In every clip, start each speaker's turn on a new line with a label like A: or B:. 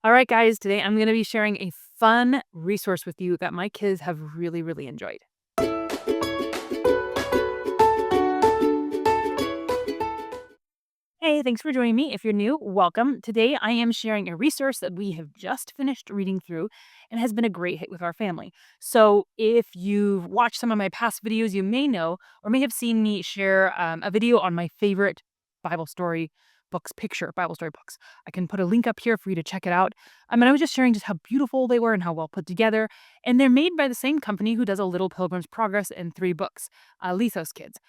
A: All right, guys, today I'm going to be sharing a fun resource with you that my kids have really, really enjoyed. Hey, thanks for joining me. If you're new, welcome. Today I am sharing a resource that we have just finished reading through and has been a great hit with our family. So, if you've watched some of my past videos, you may know or may have seen me share a video on my favorite Bible story books, picture Bible story books. I can put a link up here for you to check it out. I was just sharing just how beautiful they were and how well put together. And they're made by the same company who does A Little Pilgrim's Progress and 3 books, Lithos Kids.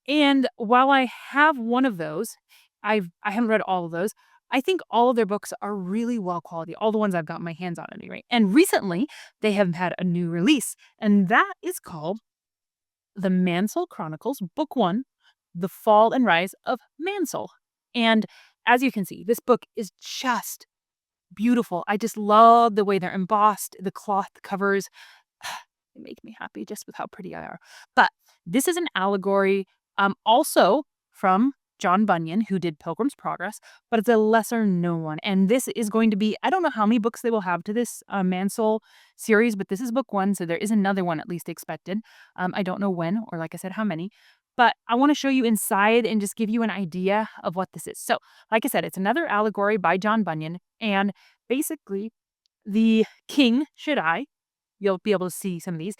A: And while I have one of those, I haven't read all of those. I think all of their books are really well quality, all the ones I've got my hands on at any rate. And recently, they have had a new release, and that is called The Mansoul Chronicles, Book 1, The Fall and Rise of Mansoul. And as you can see, this book is just beautiful. I just love the way they're embossed, the cloth covers. They make me happy just with how pretty they are. But this is an allegory, also from John Bunyan, who did Pilgrim's Progress, but it's a lesser known one. And this is going to be, I don't know how many books they will have to this Mansoul series, but this is book 1. So there is another one at least expected. I don't know when, or like I said, how many. But I want to show you inside and just give you an idea of what this is. So, like I said, it's another allegory by John Bunyan. And basically, the king, Shaddai, you'll be able to see some of these,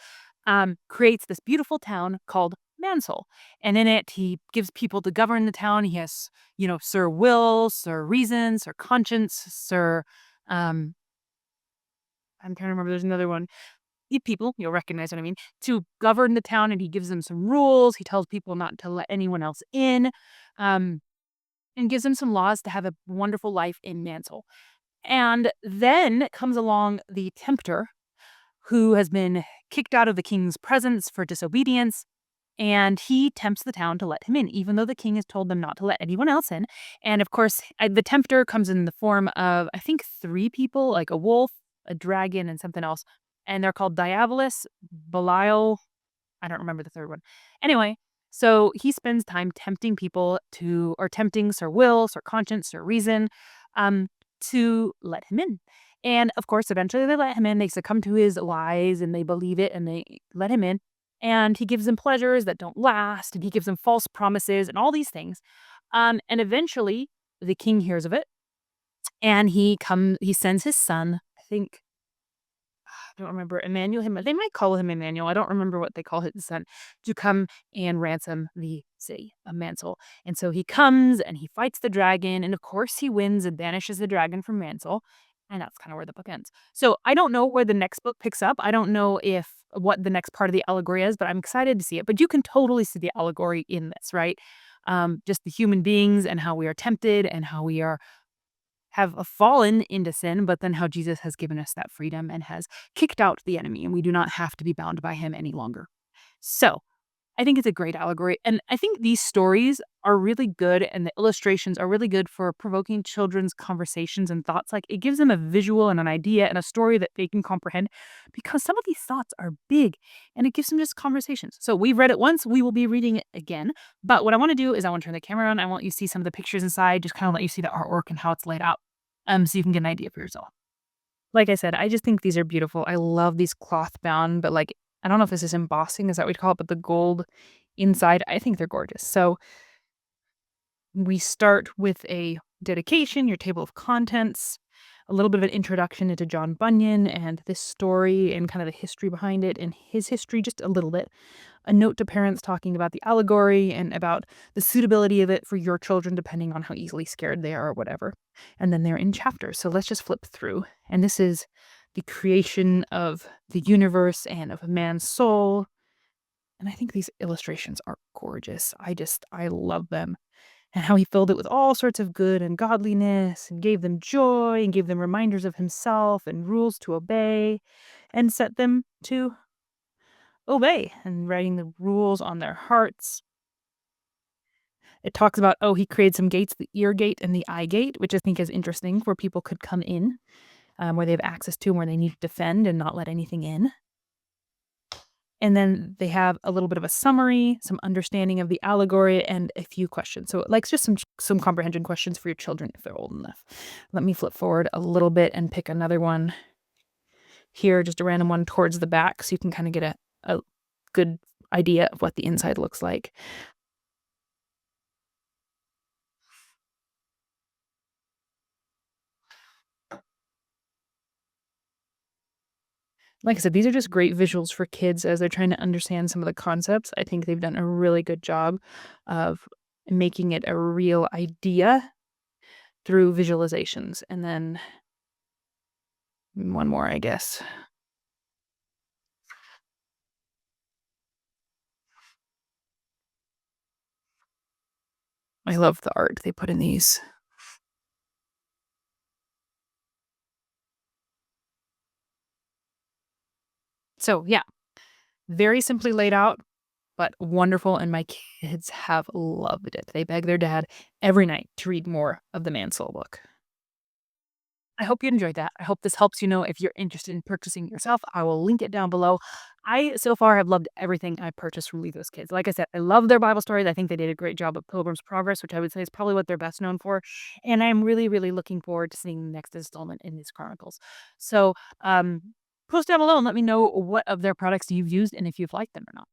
A: creates this beautiful town called Mansoul. And in it, he gives people to govern the town. He has, Sir Will, Sir Reason, Sir Conscience, Sir, um, I'm trying to remember, there's another one. People, you'll recognize what I mean, to govern the town. And he gives them some rules. He tells people not to let anyone else in, um, and gives them some laws to have a wonderful life in Mansoul. And then comes along the tempter, who has been kicked out of the king's presence for disobedience, and he tempts the town to let him in, even though the king has told them not to let anyone else in. And of course, the tempter comes in the form of, I think, 3 people, like a wolf, a dragon, and something else. And they're called Diabolus, Belial. I don't remember the third one. Anyway, so he spends time tempting people or tempting Sir Will, Sir Conscience, Sir Reason, um, to let him in. And of course, eventually they let him in. They succumb to his lies and they believe it and they let him in. And he gives them pleasures that don't last, and he gives them false promises and all these things. And eventually, the king hears of it, and he sends his son, I think, I don't remember, Emmanuel. They might call him Emmanuel. I don't remember what they call his son, to come and ransom the city of Mansoul. And so he comes and he fights the dragon, and of course he wins and banishes the dragon from Mansoul. And that's kind of where the book ends. So I don't know where the next book picks up. I don't know what the next part of the allegory is, but I'm excited to see it. But you can totally see the allegory in this, right? Just the human beings and how we are tempted and how we have fallen into sin, but then how Jesus has given us that freedom and has kicked out the enemy, and we do not have to be bound by him any longer. So, I think it's a great allegory, and I think these stories are really good, and the illustrations are really good for provoking children's conversations and thoughts. Like, it gives them a visual and an idea and a story that they can comprehend, because some of these thoughts are big, and it gives them just conversations. So we've read it once, we will be reading it again. But what I want to do is I want to turn the camera on. I want you to see some of the pictures inside, just kind of let you see the artwork and how it's laid out, so you can get an idea for yourself. Like I said, I just think these are beautiful. I love these cloth bound, but like, I don't know if this is embossing, is that what we'd call it? But the gold inside, I think they're gorgeous. So we start with a dedication, your table of contents, a little bit of an introduction into John Bunyan and this story and kind of the history behind it and his history, just a little bit. A note to parents talking about the allegory and about the suitability of it for your children, depending on how easily scared they are or whatever. And then they're in chapters. So let's just flip through. And this is the creation of the universe and of a man's soul. And I think these illustrations are gorgeous. I love them. And how he filled it with all sorts of good and godliness and gave them joy and gave them reminders of himself and rules to obey and set them to obey and writing the rules on their hearts. It talks about, he created some gates, the ear gate and the eye gate, which I think is interesting, where people could come in, where they have access to and where they need to defend and not let anything in. And then they have a little bit of a summary, some understanding of the allegory, and a few questions. So, like, just some comprehension questions for your children if they're old enough. Let me flip forward a little bit and pick another one here, just a random one towards the back, so you can kind of get a good idea of what the inside looks like. Like I said, these are just great visuals for kids as they're trying to understand some of the concepts. I think they've done a really good job of making it a real idea through visualizations. And then one more, I guess. I love the art they put in these. So, yeah, very simply laid out, but wonderful. And my kids have loved it. They beg their dad every night to read more of the Mansoul book. I hope you enjoyed that. I hope this helps you know if you're interested in purchasing it yourself. I will link it down below. I so far have loved everything I purchased from Lithos Kids. Like I said, I love their Bible stories. I think they did a great job of Pilgrim's Progress, which I would say is probably what they're best known for. And I'm really, really looking forward to seeing the next installment in these chronicles. So post down below and let me know what of their products you've used and if you've liked them or not.